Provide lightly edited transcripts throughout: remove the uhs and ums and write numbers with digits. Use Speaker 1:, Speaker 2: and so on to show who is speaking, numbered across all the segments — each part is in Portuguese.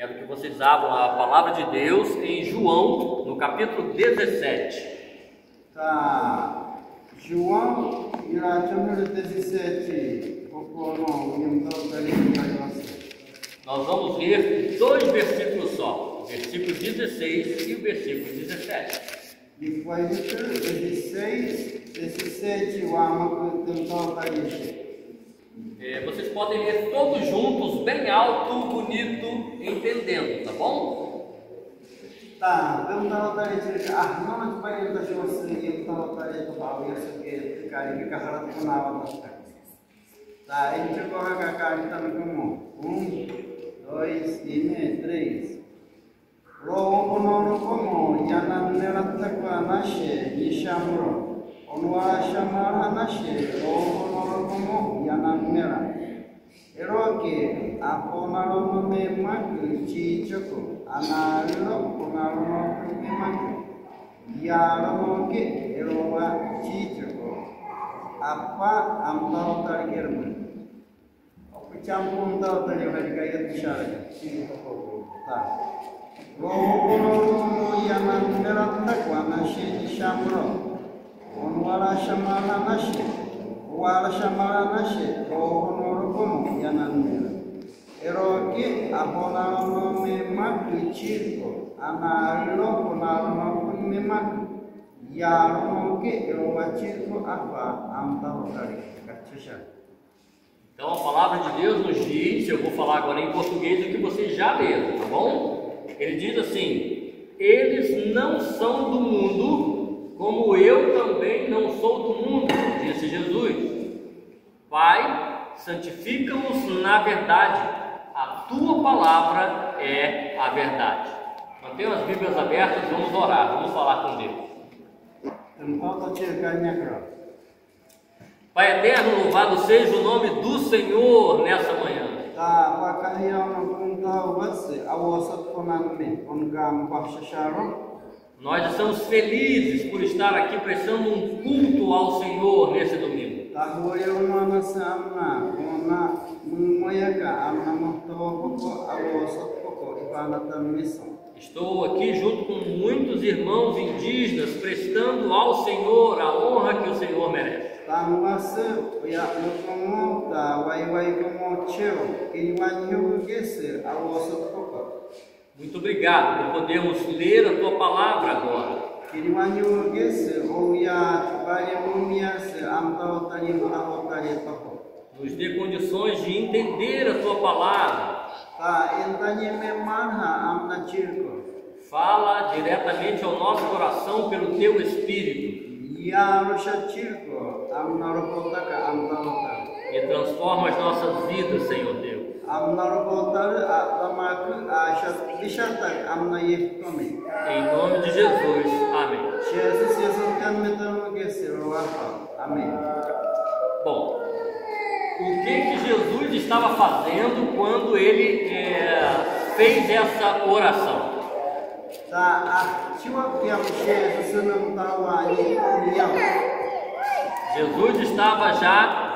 Speaker 1: Quero que vocês abram a palavra de Deus em João, no capítulo 17.
Speaker 2: Tá. João irá número 17.
Speaker 1: Nós vamos ler dois versículos só, o versículo 16 e o versículo 17.
Speaker 2: Depois do 16, 17, o amo que tentou aparecer.
Speaker 1: Vocês podem ler todos juntos, bem alto, bonito, entendendo, tá bom?
Speaker 2: Tá, tentou aparecer. Não vai entrar se você tentou aparecer para ver se que cara que carrega com nada. Tá, ele chegou a cara também como 1, 2, 3. Logo como yana nela takwa nashe yishamro onwa shamara nashe logo como yana nela eroke aponaro no me mak chichoko analo ponaro no me mak yaro ke erowa chichoko apa amtao targerma opichampun tao tarigari kaya tishara tá. Logo yaman takwa nashe shamro onwala shamala nashe wala shamala nashe logo como yanan eroke abona no me makri chirko analo ponalo no me mak yaro ke erowa chirko apa amta otari kachesha.
Speaker 1: Então a palavra de Deus nos diz, eu vou falar agora em português o que vocês já leram, tá bom? Ele diz assim: eles não são do mundo, como eu também não sou do mundo, disse Jesus. Pai, santifica-os na verdade, a tua palavra é a verdade. Mantenham as Bíblias abertas, vamos orar, vamos falar com Deus. Pai eterno, louvado seja o nome do Senhor nessa manhã. Nós estamos felizes por estar aqui prestando um culto ao Senhor nesse domingo. Estou aqui junto com muitos irmãos indígenas prestando ao Senhor a honra que o Senhor merece. Muito obrigado por podermos ler a tua palavra agora. Nos dê condições de entender a tua palavra. Fala diretamente ao nosso coração pelo teu Espírito. E transforma as nossas vidas, Senhor Deus. Em nome de Jesus, amém. Bom, o que Jesus estava fazendo quando ele fez essa oração? Jesus estava já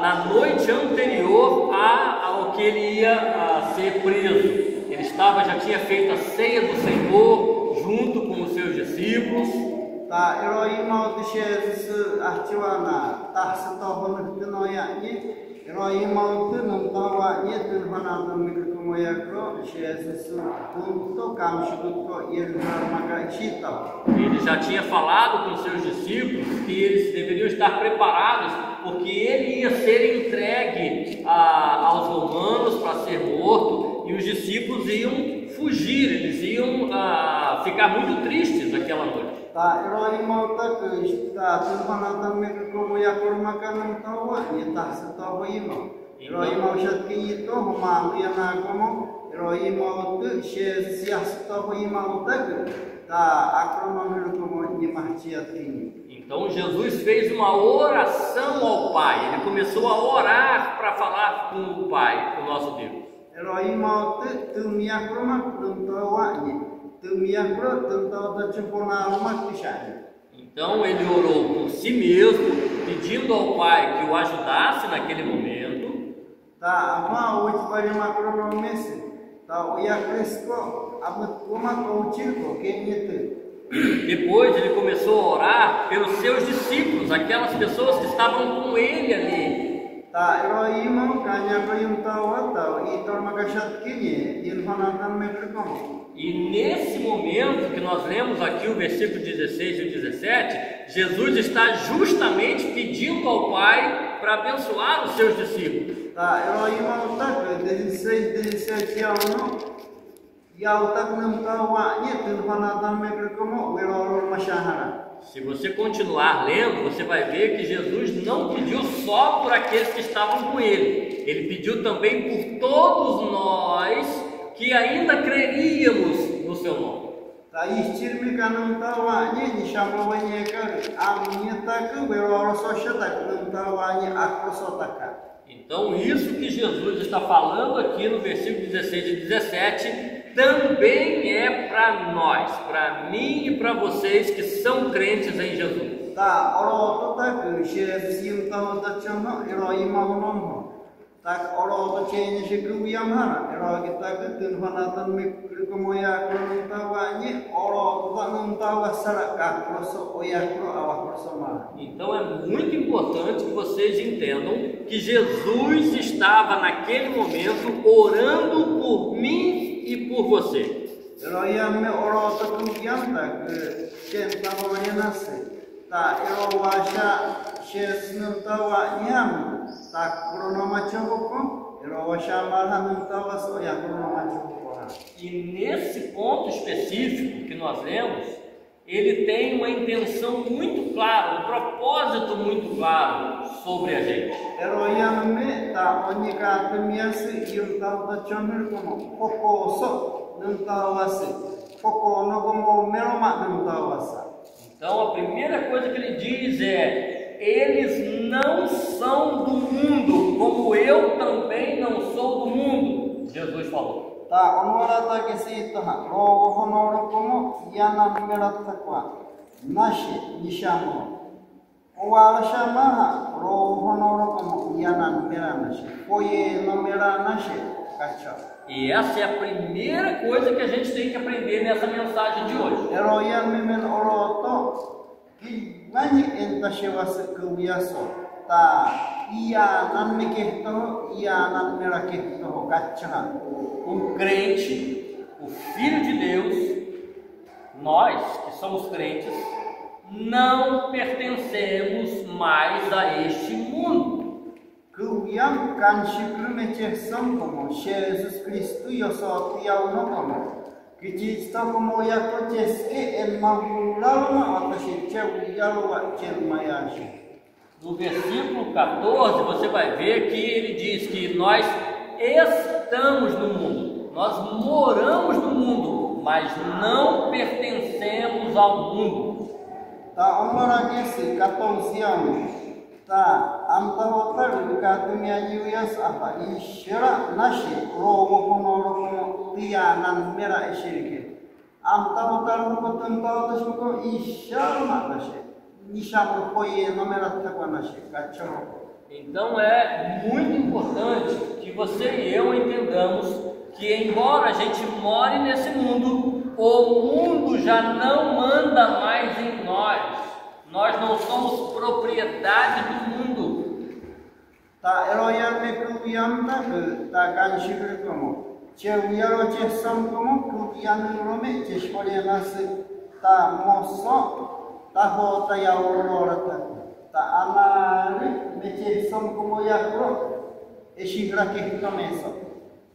Speaker 1: na noite anterior ao que ele ia ser preso. Ele já tinha feito a ceia do Senhor junto com os seus discípulos. Ele já tinha falado com os seus discípulos que eles deveriam estar preparados, porque ele ia ser entregue aos romanos para ser morto, e os discípulos iam fugir, eles iam ficar muito tristes naquela noite. Então Jesus fez uma oração ao Pai. Ele começou a orar para falar com o Pai, com o nosso Deus. Então ele orou por si mesmo, pedindo ao Pai que o ajudasse naquele momento.
Speaker 2: tá o ia cresco uma coaching que me
Speaker 1: Depois ele começou a orar pelos seus discípulos, aquelas pessoas que estavam com ele ali.
Speaker 2: tá eu irmão canha para tá e torna gashat que
Speaker 1: E nesse momento que nós lemos aqui o versículo 16 e 17, Jesus está justamente pedindo ao Pai para abençoar os seus discípulos.
Speaker 2: tá eu irmão tá 16 ano
Speaker 1: Se você continuar lendo, você vai ver que Jesus não pediu só por aqueles que estavam com ele. Ele pediu também por todos nós que ainda creríamos no seu nome. Então isso que Jesus está falando aqui no versículo 16 e 17 também é para nós, para mim e para vocês que são crentes em Jesus. Então é muito importante que vocês entendam que Jesus estava naquele momento orando por mim e por você. E nesse ponto específico que nós lemos, ele tem uma intenção muito clara, um propósito muito claro sobre a gente. Então a primeira coisa que ele diz é: eles não são do mundo, como eu também não sou do mundo. Jesus falou. E essa é a primeira coisa que a gente tem que aprender nessa mensagem de hoje. O crente, o Filho de Deus, nós que somos crentes, não pertencemos mais a este mundo. No versículo 14 você vai ver que ele diz que nós estamos no mundo, nós moramos no mundo, mas não pertencemos ao mundo. Então é muito importante que você e eu entendamos que, embora a gente more nesse mundo, o mundo já não manda mais em nós. Nós não somos propriedade do mundo.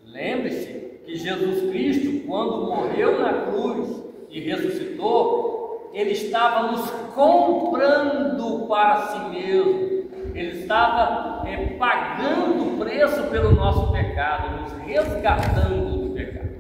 Speaker 1: Lembre-se que Jesus Cristo, quando morreu na cruz e ressuscitou, ele estava nos comprando para si mesmo. Ele estava pagando o preço pelo nosso pecado, nos resgatando do pecado.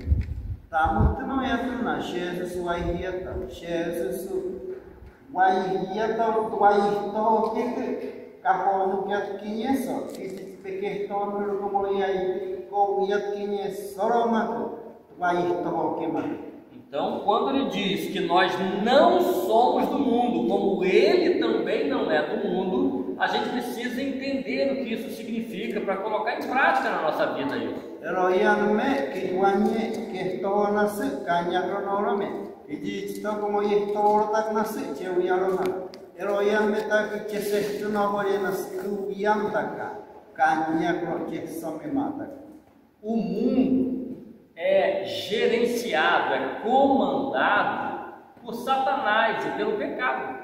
Speaker 1: Então, quando ele diz que nós não somos do mundo, como ele também não é do mundo, a gente precisa entender o que isso significa para colocar em prática na nossa vida isso.
Speaker 2: Eroianme que guanye que esto nace caña cronorame. Y esto como y esto tak nace cheuiarona. Eroianme tak que se esto no voy a nacer uiantaka caña cro que some mata.
Speaker 1: O mundo é gerenciado, é comandado por Satanás e pelo pecado.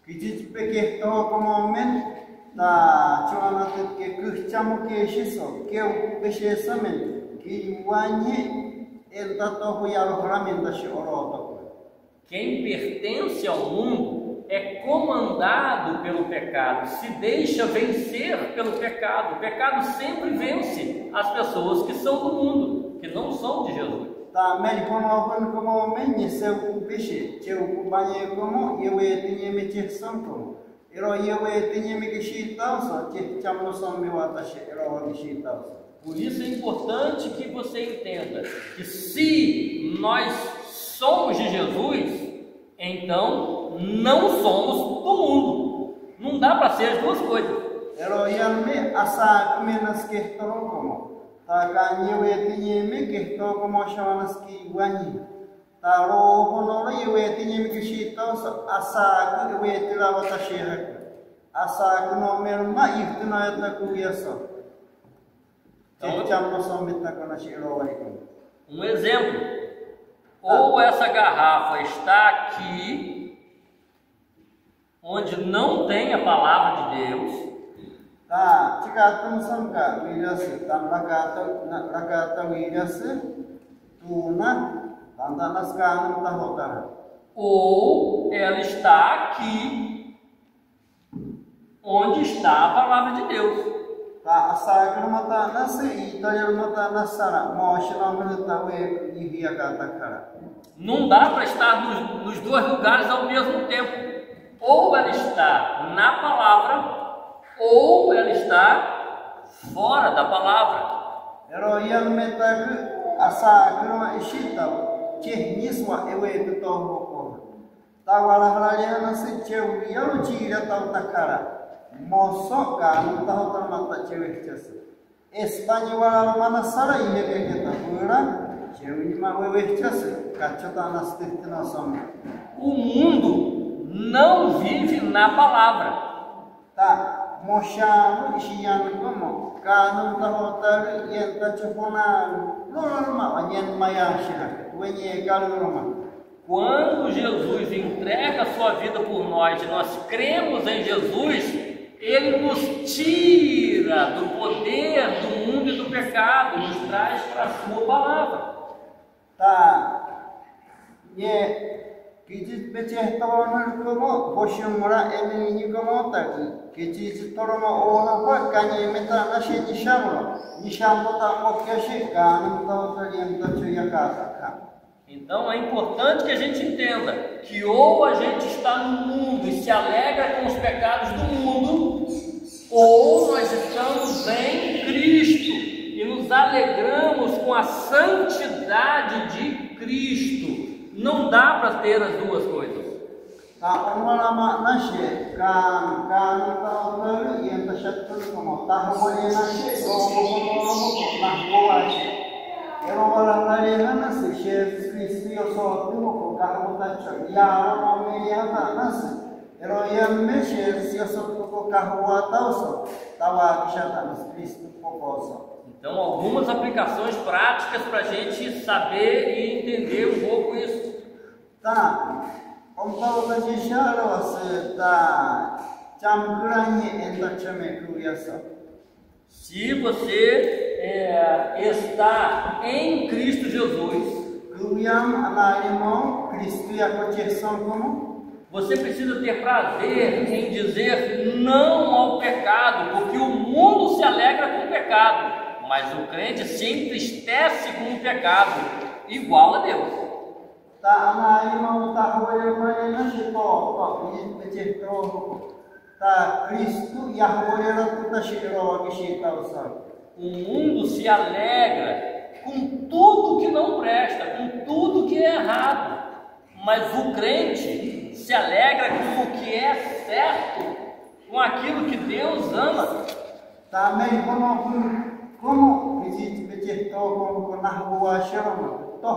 Speaker 2: Que diz que esto como men da chama que cristiano que isso que o pensamento que guanye el tato huiaro ramenda se oroto.
Speaker 1: Quem pertence ao mundo é comandado pelo pecado, se deixa vencer pelo pecado. O pecado sempre vence as pessoas que são do mundo, que não são de Jesus.
Speaker 2: Tá, mas como men se o peixe, que o banhe como eu tinha me tinha como. Eu tinha me que chitão só, que chamo só meu atache, eu que chitão.
Speaker 1: Por isso é importante que você entenda que se nós somos de Jesus, então não somos do mundo. Não dá para ser as duas coisas.
Speaker 2: Me asa menos que estou como. Tá ganho tinha me que estou como chamanas que guani. Tá ro no eu tinha me que chitão só asa que eu tirava ta cheira. Asa que no meu mais não é da cuiação.
Speaker 1: Um exemplo, ou essa garrafa está aqui, onde não tem a palavra de Deus, ou ela está aqui, onde está a palavra de Deus. Não dá para estar nos dois lugares ao mesmo tempo. Ou ela está na palavra, ou ela está fora da palavra.
Speaker 2: Mosoka não tá rodando mata chewechas. Espanhola mana sara ile que tá pura, chewi ma wechas, cachota nas tecnologias.
Speaker 1: O mundo não vive na palavra.
Speaker 2: Tá, mochano chiano como, cano tá rodando e tá chupona, normal, anyen mayashina, wenye galuroma.
Speaker 1: Quando Jesus entrega a sua vida por nós e nós cremos em Jesus, Ele nos tira do poder do mundo e do pecado, nos traz para a sua palavra.
Speaker 2: Tá. Que diz peche tawar como boshumura ele como tá que diz toroma ona pa kanye meta na she ni shamro ta mokyashi kan ta orienta chuya ka.
Speaker 1: Então é importante que a gente entenda que ou a gente está no mundo e se alegra com os pecados do mundo, ou nós estamos em Cristo e nos alegramos com a santidade de Cristo. Não dá para ter as duas coisas. Então, algumas aplicações práticas para a gente saber e entender um pouco isso.
Speaker 2: Tá, como a gente já
Speaker 1: se você está em Cristo Jesus, você precisa ter prazer em dizer não ao pecado, porque o mundo se alegra com o pecado, mas o crente se entristece com o pecado, igual a Deus. O mundo se alegra com tudo que não presta, com tudo que é errado, mas o crente se alegra com o que é certo, com aquilo que Deus ama.
Speaker 2: Também como je to como na rua chama to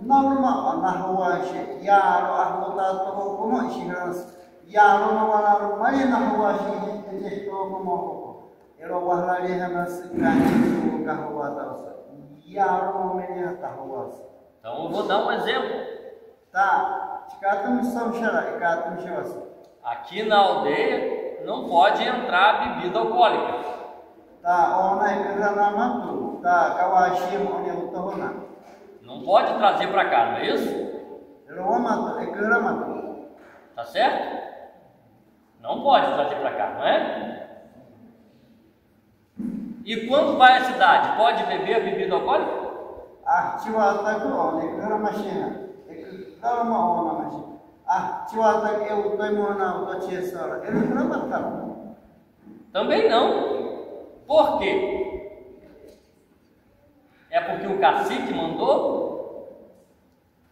Speaker 2: norma na rua che yaro ahota to como shiras yaro no wala mari na rua che je to como ero wala le hanas kan ka rua ta yaro me ne ta rua.
Speaker 1: Então eu vou dar um exemplo.
Speaker 2: Tá, ikatum samshara ikatum shivas.
Speaker 1: Aqui na aldeia não pode entrar bebida alcoólica.
Speaker 2: Tá, ona ikranamatu, tá, kawashim oni utahona.
Speaker 1: Não pode trazer para cá, não é isso?
Speaker 2: Romatu, ikramatu.
Speaker 1: Tá certo? Não pode trazer para cá, não é? E quando vai à cidade, pode beber a bebida alcoólica?
Speaker 2: Chiwata ko oni ikramashina. Ikrama ona mashi. Chiwata eu utoimona utochesara. Ele ikramata.
Speaker 1: Também não. Por quê? É porque o cacique mandou?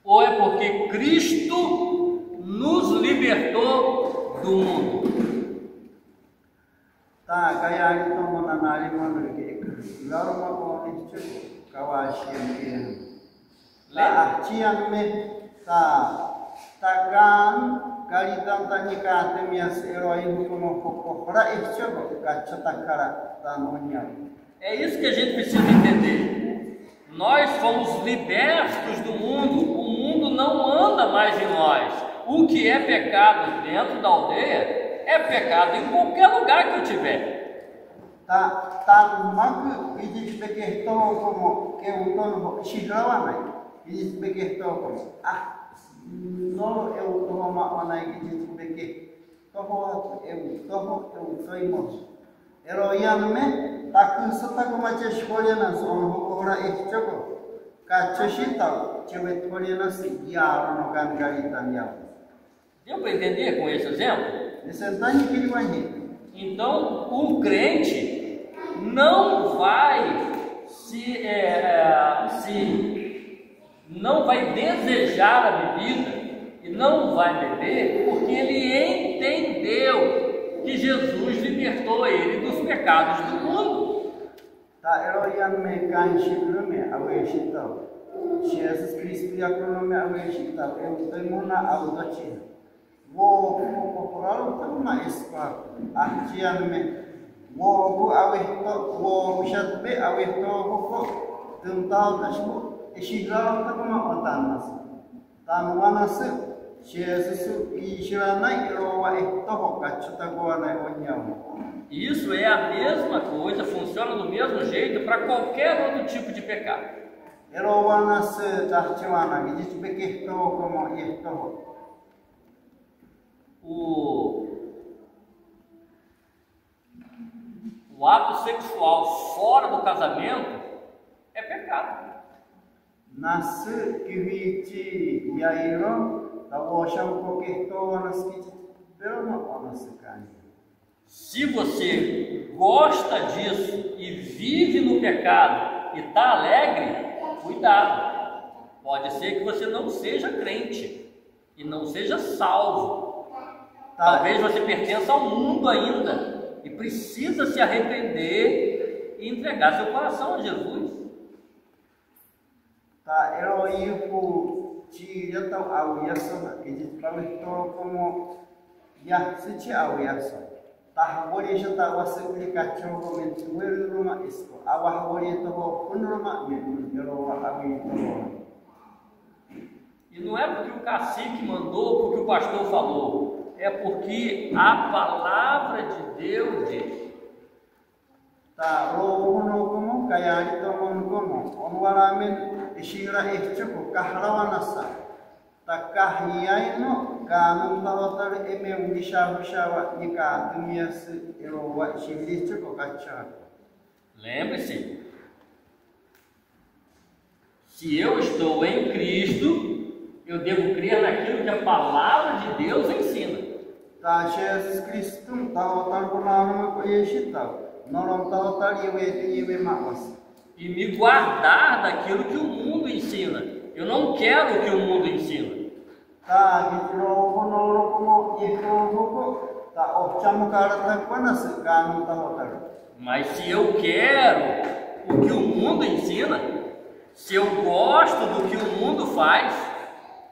Speaker 1: Ou é porque Cristo nos libertou do mundo?
Speaker 2: Tá, kaya ito muna naliman ke. Laro mo ko ni kawashi. La chiang me ta takan kalitan tanika temias eroi como kokora ichego gachatakara tanonya.
Speaker 1: É isso que a gente precisa entender. Nós fomos libertos do mundo. O mundo não anda mais em nós. O que é pecado dentro da aldeia é pecado em qualquer lugar que eu tiver.
Speaker 2: Tá mag existe bequeto como que o dono shigrawanai. Existe bequeto como no eu toma onai existe bequeto. Toho eu sou irmão. Eroianme tak sota como che escolhendo on hora estoco. Cachechita chewet escolhendo se yaro no cangaritania.
Speaker 1: Deu para entender com esse exemplo?
Speaker 2: Esse é tão que
Speaker 1: então, o crente não vai não vai desejar a bebida e não vai beber porque ele entendeu que Jesus libertou ele dos pecados do mundo.
Speaker 2: Tá, eroian canchigrume aweshita. Jesus Cristo yakunume aweshita. Eu tenho na audochi. Wo popular tama ispa artianme wo awehto wo shatbe awehto ko tentang tasbu ishigaram tama otanas tanwanas Jesus ishranai rowa ehto kachuta goana onyam.
Speaker 1: Isso é a mesma coisa, funciona do mesmo jeito para qualquer outro tipo de pecado.
Speaker 2: Erowanas tarchiwana existe bequeto como ehto.
Speaker 1: O ato sexual fora do casamento é pecado.
Speaker 2: Nas kiviti yairo tawosham koketo anaskiti berma anasakani.
Speaker 1: Se você gosta disso e vive no pecado e está alegre, cuidado. Pode ser que você não seja crente e não seja salvo. Talvez você pertença ao mundo ainda e precisa se arrepender e entregar seu coração a Jesus.
Speaker 2: Tá, eu tira tão ao yaso que diz para o como ya se te ao yaso. Tá, agora já tá você clicar no momento o erro isso. Agora então o numa eu a
Speaker 1: e não é porque o cacique mandou, porque o pastor falou. É porque a palavra de Deus diz.
Speaker 2: Tá, rono como kaya ito como onwaramen ishira ehchuko kahrawanasa. Ta kahiyai ganun tawatar eme undishawa nika dumias erowa shilichuko kacha.
Speaker 1: Lembre-se, se eu estou em Cristo, eu devo crer naquilo que a palavra de Deus ensina.
Speaker 2: Tá, Jesus Cristo tawatar kunama ko yeshita. Não tawatar yewe mawas.
Speaker 1: E me guardar daquilo que o mundo ensina. Eu não quero o que o mundo ensina.
Speaker 2: Tá, hitro como yeko tá ocham karata panas ganun tawatar.
Speaker 1: Mas se eu quero o que o mundo ensina, se eu gosto do que o mundo faz,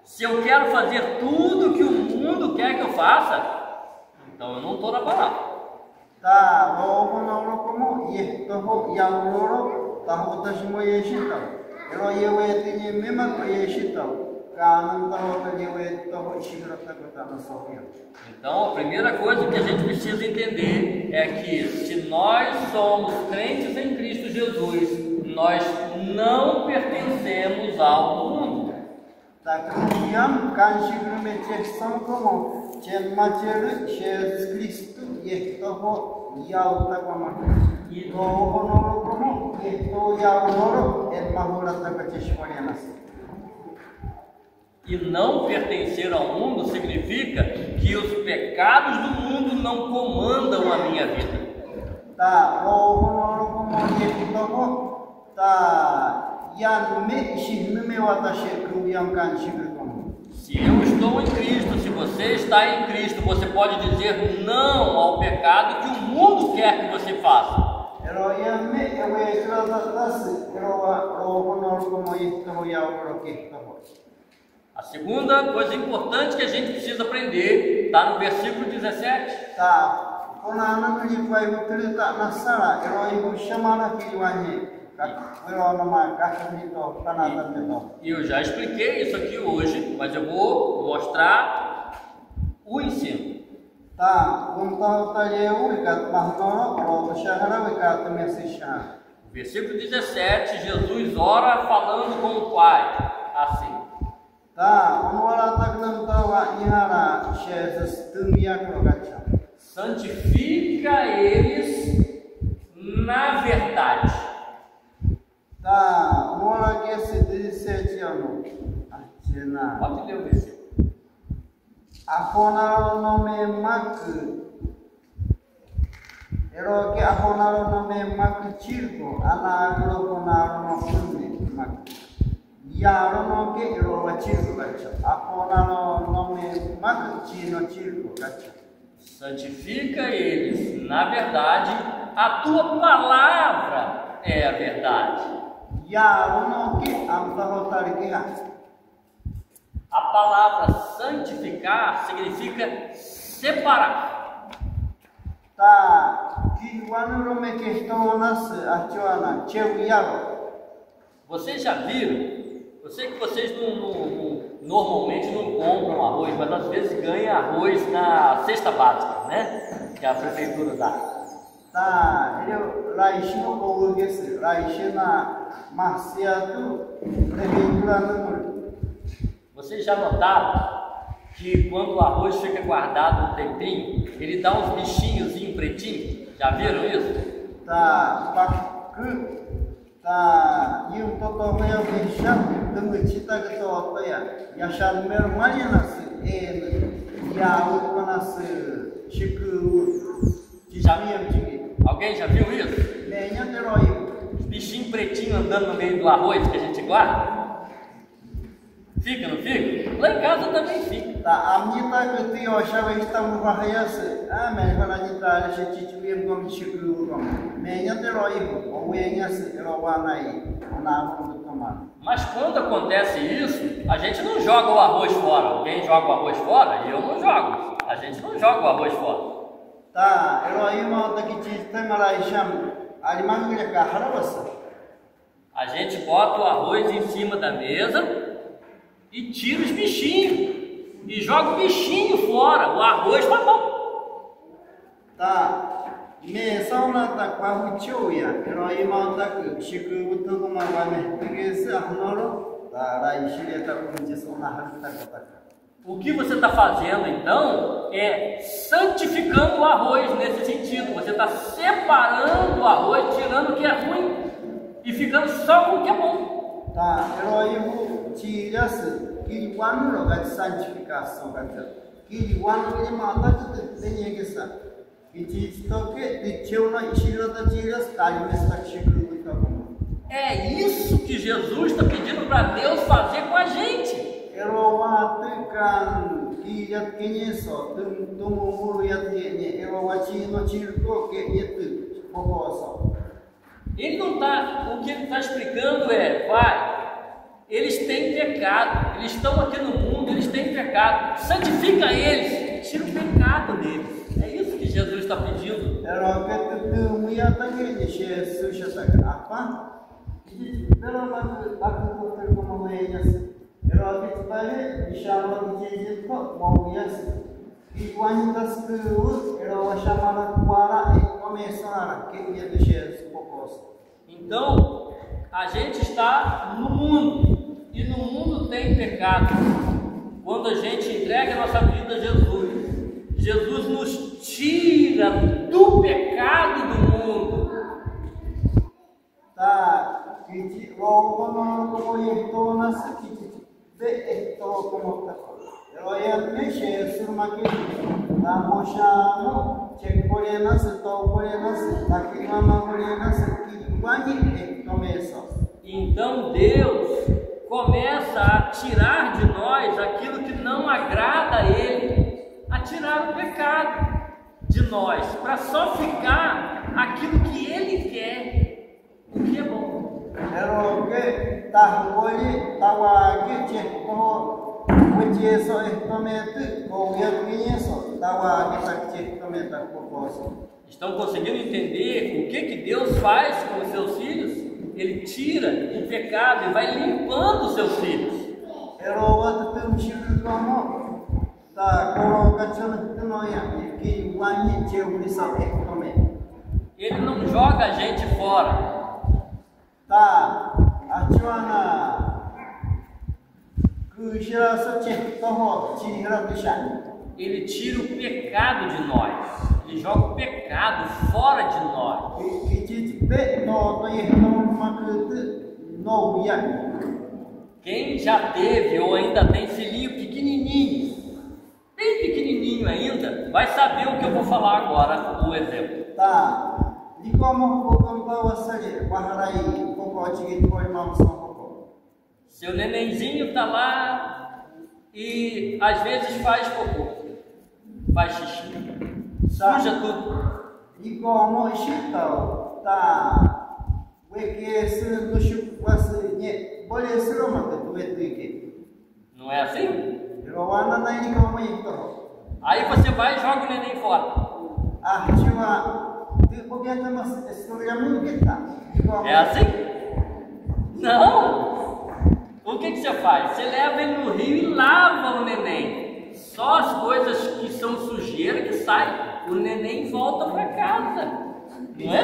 Speaker 1: se eu quero fazer tudo que o mundo quer que eu faça, então eu não estou na palavra.
Speaker 2: Tá, logo não como e toho yang loro tahu tasmo yeshito. Ero yewe tinye mema ko yeshito. Kanam tahu ta yewe toho shigrata kota na sofia.
Speaker 1: Então, a primeira coisa que a gente precisa entender é que se nós somos crentes em Cristo Jesus, nós não pertencemos ao mundo.
Speaker 2: Tá, criam kan shigrume chesam como chen macher Jesus Cristo e toho yau ta como e toho no como e to yau no el mahura ta kachishwarianas.
Speaker 1: E não pertencer ao mundo significa que os pecados do mundo não comandam a minha vida.
Speaker 2: Tá, como e toho tá yan me shignume watashi kruyam kan shigrumo.
Speaker 1: Se eu estou em Cristo, se você está em Cristo, você pode dizer não ao pecado que o mundo quer que você faça. A segunda coisa importante que a gente precisa aprender está no versículo 17.
Speaker 2: Tá.
Speaker 1: E eu já expliquei isso aqui hoje, mas eu vou mostrar o ensino.
Speaker 2: Tá,
Speaker 1: Versículo 17, Jesus ora falando com o Pai, assim.
Speaker 2: Tá,
Speaker 1: santifica eles na verdade.
Speaker 2: Tá, mora que se 17 anos.
Speaker 1: Pode ler o versículo.
Speaker 2: Aponaro nome mak. Ero que aponaro nome mak circo, anagro ponaro no sunne mak. Yaro no que ero wa circo gacha. Aponaro nome mak cino circo gacha.
Speaker 1: Santifica eles na verdade, a tua palavra é a verdade.
Speaker 2: Yaro no que amtahotar que
Speaker 1: A palavra santificar significa separar.
Speaker 2: Tá, que quando me questionas a choana,
Speaker 1: vocês já viram? Eu sei que vocês normalmente não compram arroz, mas às vezes ganham arroz na cesta básica, né? Que a prefeitura dá.
Speaker 2: Tá, eu laixo com o que laixo na Marciato, prefeitura número.
Speaker 1: Vocês já notaram que quando o arroz fica guardado um tempinho, ele dá uns bichinhos pretinhos? Já viram isso?
Speaker 2: Tá, tá, e um totalmente fechado, democita que tô apoia. E achar número mais nasce, e a outra nasce, chico,
Speaker 1: alguém já viu isso?
Speaker 2: Nenha herói.
Speaker 1: Os bichinhos pretinhos andando no meio do arroz que a gente guarda? Fica, não fica? Lá em casa também fica.
Speaker 2: Tá, a minha tá que tu achava que está no barraiaço. Ah, mas quando a gente tá, a gente tinha como chico, nenha herói, ou nenha se herói na do tomar.
Speaker 1: Mas quando acontece isso, a gente não joga o arroz fora. Alguém joga o arroz fora? Eu não jogo. A gente não joga o arroz fora.
Speaker 2: Tá, herói uma outra que tem malaixam, alimento que é
Speaker 1: a gente bota o arroz em cima da mesa e tira os bichinhos e joga o bichinho fora, o arroz tá bom.
Speaker 2: Tá, me sauna tá com a chuia, herói uma outra que chico botou como vai me pegar arnoro, tá, aí chega tá com isso na rata.
Speaker 1: O que você está fazendo então é santificando o arroz nesse sentido. Você está separando o arroz, tirando o que é ruim e ficando só com o que é bom.
Speaker 2: Tá, eu tira-se que quando não vai santificação, que quando ele manda que tem que ser, que diz que de teu na tira da tira está está chegando
Speaker 1: é isso que Jesus está pedindo para Deus fazer com a gente.
Speaker 2: Erowatekan kiyat kinyeso tumumuru yatye erowachi no chirko ke yetu pokoso.
Speaker 1: Ele não está, o que ele está explicando é, Pai, eles têm pecado, eles estão aqui no mundo, eles têm pecado, santifica eles, tira o pecado deles. É isso que Jesus está pedindo. Então, a gente está no mundo, e no mundo tem pecado. Quando a gente entrega a nossa vida a Jesus, Jesus nos tira do pecado do mundo. Então Deus começa a tirar de nós aquilo que não agrada a Ele, a tirar o pecado de nós, para só ficar aquilo que Ele quer, o que é bom. Estão conseguindo entender o que Deus faz com os seus filhos? Ele tira o pecado e vai limpando os seus filhos. Ele não joga a gente fora. Ele tira o pecado de nós. Ele joga o pecado fora de nós. Quem já teve ou ainda tem filhinho pequenininho, bem pequenininho ainda, vai saber o que eu vou falar agora, o exemplo. Seu nenenzinho está lá e às vezes faz cocô, faz xixi, suja tudo. Não é assim? Aí você vai e joga o neném fora. É assim? Não! O que você faz? Você leva ele no rio e lava o neném. Só as coisas que são sujeira que saem. O neném volta para casa. Não é?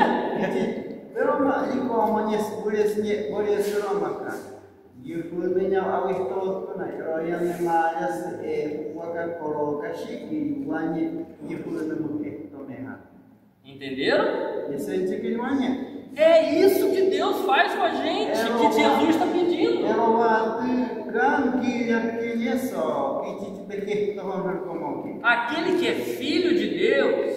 Speaker 1: Entenderam? É isso que Deus faz com a gente, que Jesus está pedindo. Aquele que é filho de Deus,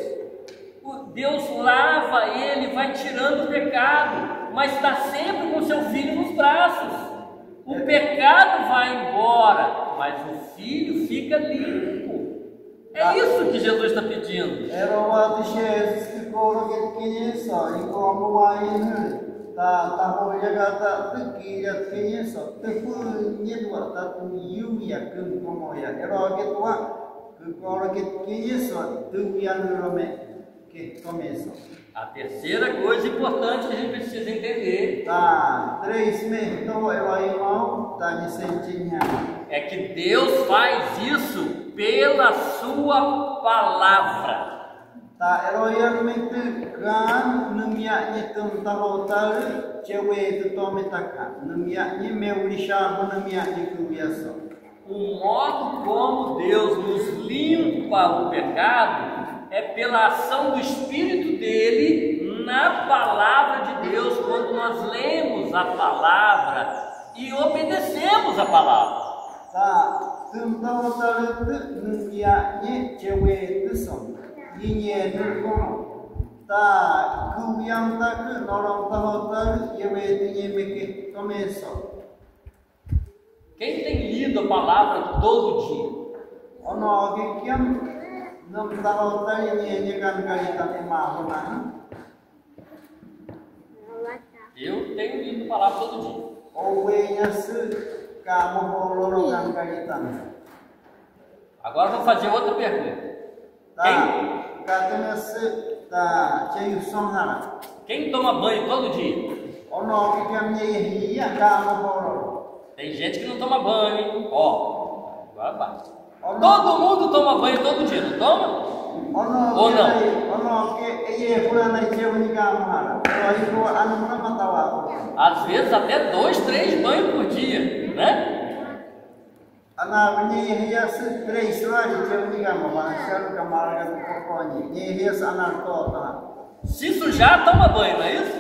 Speaker 1: Deus lava ele, vai tirando o pecado, mas está sempre com seu filho nos braços. O pecado vai embora, mas o filho fica limpo. É isso que Jesus está pedindo. A terceira coisa importante que a gente precisa entender é que Deus faz isso pela sua palavra. O modo como Deus nos limpa o pecado é pela ação do Espírito dele na palavra de Deus, quando nós lemos a palavra e obedecemos a palavra. Quem tem lido a palavra todo dia? Eu tenho lido a palavra todo dia. Agora vou fazer outra pergunta. Quem toma banho todo dia? Tem gente que não toma banho, hein? Ó, agora vai. Todo mundo toma banho todo dia, não toma? Ou não? Às vezes até 2, 3 banhos por dia, né? Se sujar, toma banho, não é isso?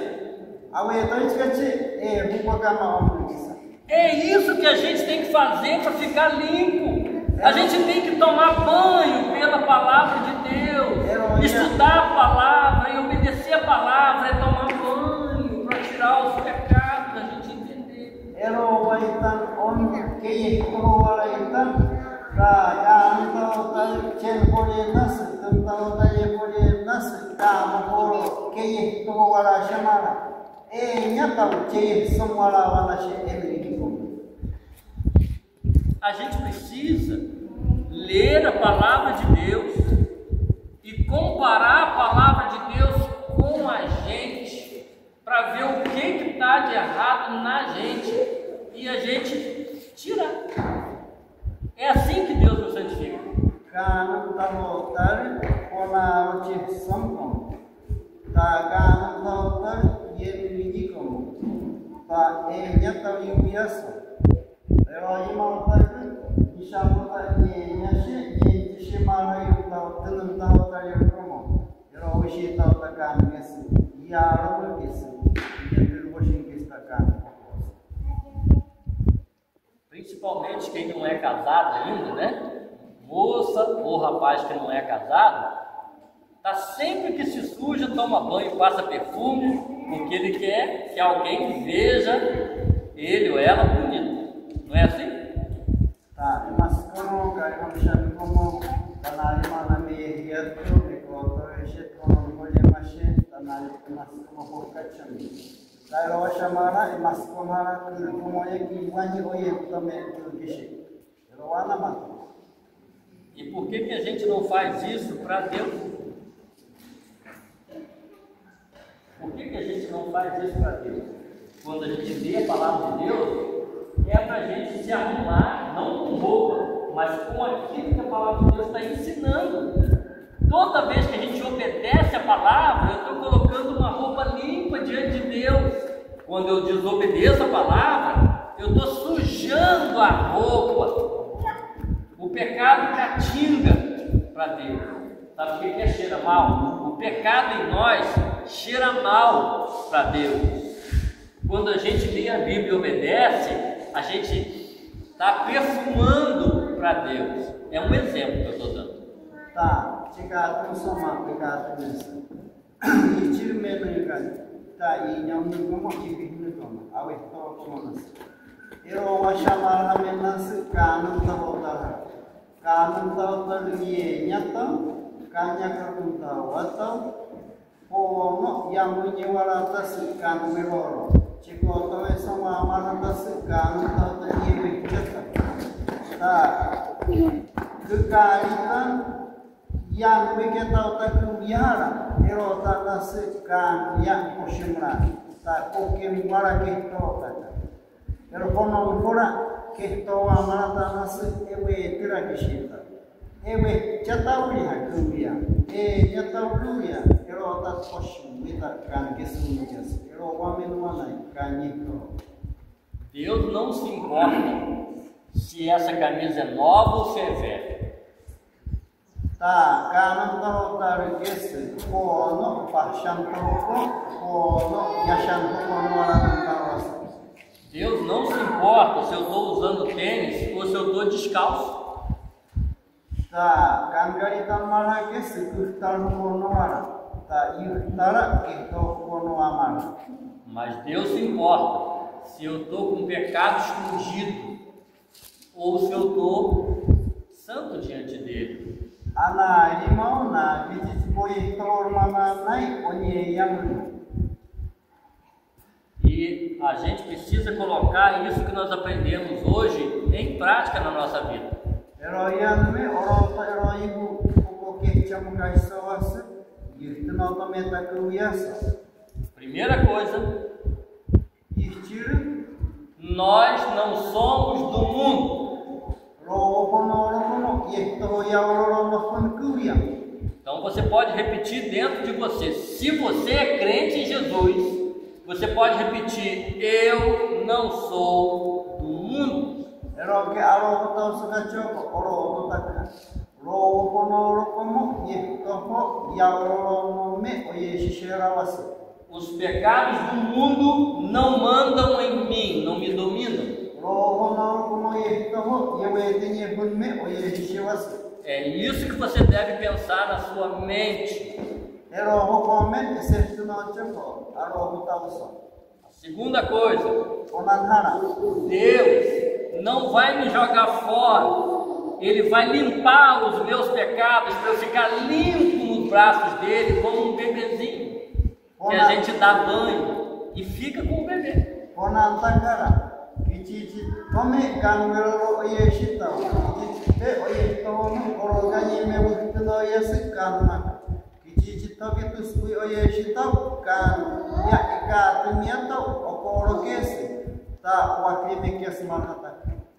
Speaker 1: É isso que a gente tem que fazer para ficar limpo. A gente tem que tomar banho pela palavra de Deus, estudar a palavra e obedecer a palavra, é tomar banho para tirar os pecados, a gente entender. A gente precisa ler a palavra de Deus e comparar a palavra de Deus com a gente para ver o que está de errado na gente e a gente tirar. É assim que Deus nos santifica. Principalmente quem não é casado ainda, né? Moça ou rapaz que não é casado, tá sempre que se suja, toma banho, passa perfume, porque ele quer que alguém veja ele ou ela bonito. Não é assim? E por que a gente não faz isso para Deus? Por que a gente não faz isso para Deus? Quando a gente lê a palavra de Deus, é para a gente se arrumar, não com roupa, mas com aquilo que a palavra de Deus está ensinando. Toda vez que a gente obedece a palavra, eu estou colocando uma roupa limpa diante de Deus. Quando eu desobedeço a palavra, eu estou sujando a roupa. O pecado catinga para Deus. Sabe o que cheira mal? O pecado em nós cheira mal para Deus. Quando a gente lê a Bíblia e obedece, a gente está perfumando para Deus. É um exemplo que eu estou dando.
Speaker 2: yang begitu tak biara, ero tanah sekan yang koshimra, tak kokim wara kita kata. Ero kono kora kita amara tanah se ewe tira kishita, ewe catauri hakuria, catauri ero tak koshim, kita kan kesumias, ero wamen wanai kan itu.
Speaker 1: Deus não se importa se essa camisa é nova ou se é velha.
Speaker 2: Tá, kanam tahu tarik esse, kono pasang toko, kono yasang toko nuaran tawas.
Speaker 1: Deus não se importa se eu estou usando tênis ou se eu estou descalço.
Speaker 2: Tá, kan garita mana esse, kustar kono nuaran, tá iutara itu kono amar.
Speaker 1: Mas Deus se importa se eu estou com pecado escondido ou se eu estou santo diante dele.
Speaker 2: Ana limau na bici boi telur mana naik onye yang.
Speaker 1: E E a gente precisa colocar isso que nós aprendemos hoje em prática na nossa vida. Primeira coisa, nós não somos do mundo. Então você pode repetir dentro de você. Se você é crente em Jesus, você pode repetir: eu não sou do mundo. Os pecados do mundo não mandam em mim, não me dominam. É isso que você deve pensar na sua mente. A segunda coisa, Deus não vai me jogar fora. Ele vai limpar os meus pecados para eu ficar limpo nos braços dele, como um bebezinho que a gente dá banho e fica com o bebê.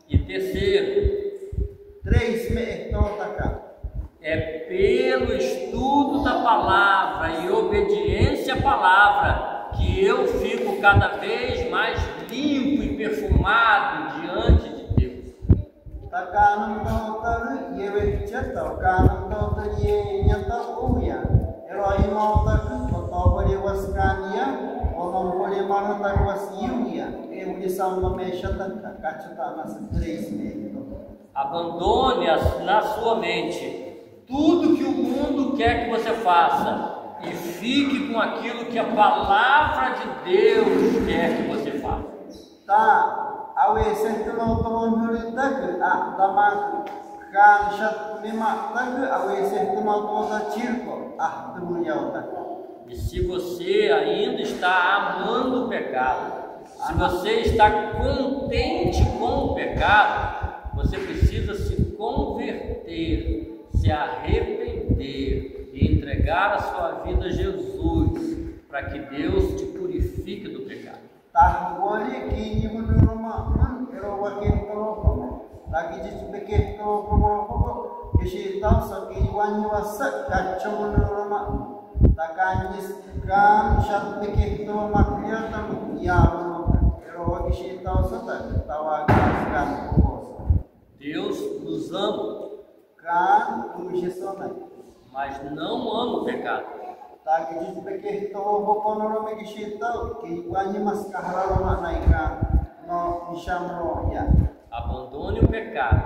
Speaker 1: E terceiro, é pelo estudo da palavra e obediência à palavra que eu fico cada vez mais limpo e perfumado diante de Deus. Abandone na sua mente tudo que o mundo quer que você faça e fique com aquilo que a palavra de Deus quer que você faça. E se você ainda está amando o pecado, se você está contente com o pecado, você precisa se converter, se arrepender e entregar a sua vida a Jesus, para que Deus te purifique do pecado. Deus nos ama, mas não ama o pecado. Abandone o pecado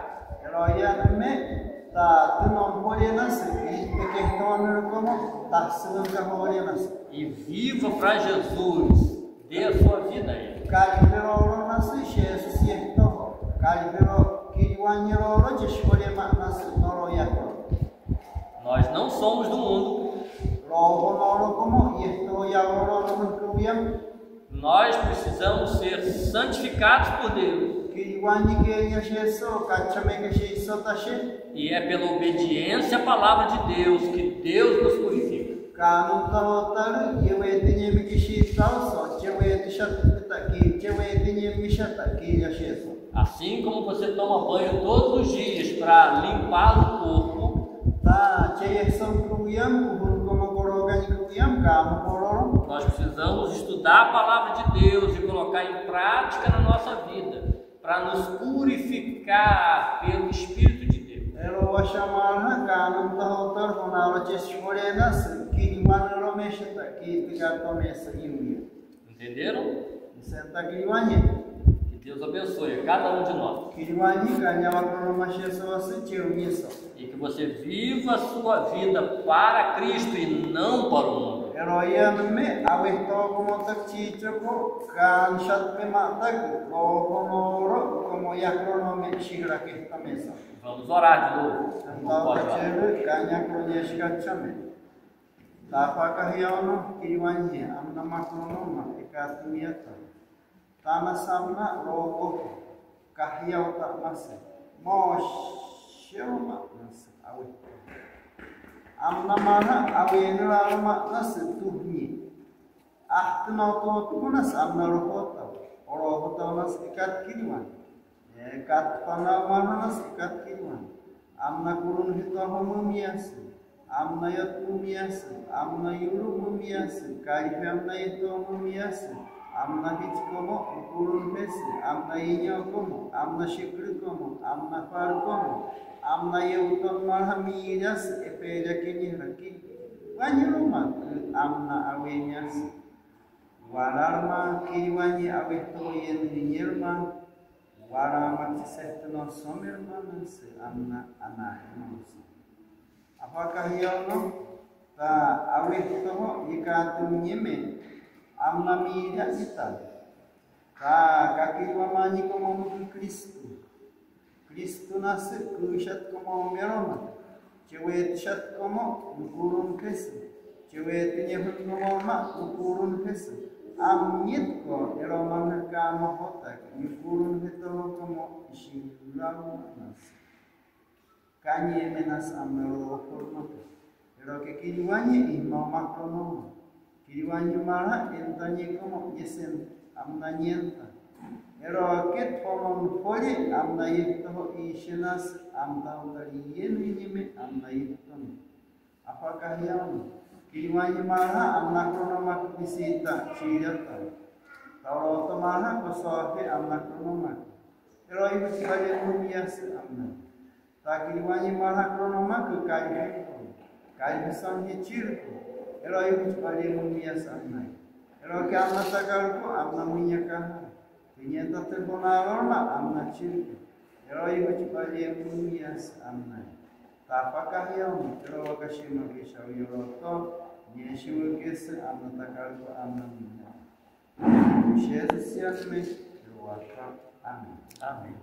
Speaker 1: e viva para Jesus. Dê a sua vida a Ele. Nós não somos do mundo. Nós precisamos ser santificados por Deus. E é pela obediência à palavra de Deus que Deus nos purifica. Assim como você toma banho todos os dias para limpar o corpo, nós precisamos estudar a palavra de Deus e colocar em prática na nossa vida, para nos purificar pelo Espírito de Deus. Entenderam? Que Deus abençoe a cada um de nós. E que você viva a sua vida para Cristo e não para o mundo. Vamos orar de novo. Pode orar.
Speaker 2: Tanah samna rogo kahyau tak masih mosyoma nasib awe. Amna mana awe nilama nasib tuhni. Tenau tu kunas amna rohota nas ikat kiriman. Ikat pana mana nas ikat kiriman. Amna kurun hita homumias. Amna yat mumias. Amna yuru mumias. Kaife amna yito mumias. Amna hitkomo kurun mes, amna inyokomo, amna shikrukomo, amna farkomo, amna yeuton mahamiras epeja kiniraki. Wanyuruma amna awenyas. Wararma kiwani awehto yen nirma. Warama kisetno somirma nas amna anahimos. Apakah yono ta awehto ikatu nyeme? Amna mira kita. Kaki mamani como Cristo. Cristo nasce kushat como meroma. Cewet shat como ukurun kesi. Cewet nyehut como ma ukurun kesi. Amnit ko eroman kama hotak. Ukurun hito como ishiram nas. Kanye menas amero format. Ero que kiwanye imama kono. Kiriwanyu mara entanye como yesen amna nyenta. Ero ket pomon foli amna yitto ishenas amna utari yenime amna yitton. Apakah yang kiriwanyu mara amna kronomak disita chirata. Tauroto mara kosohe amna kronomak. Ero ibu sebagai mumias amna. Tak kiriwanyu mara kronomak ke kai besan hicirku. Ero ibu sebagai mumias amna. Ero ke amna takarku amna munyakah. Ternyata terkonalorma amna cirku. Ero ibu sebagai mumias amna. Tapakah yang ero wakashima kisau yoroto. Yeshu kes amna takarku amna munyakah. Jesus yasme. Amin. Amin.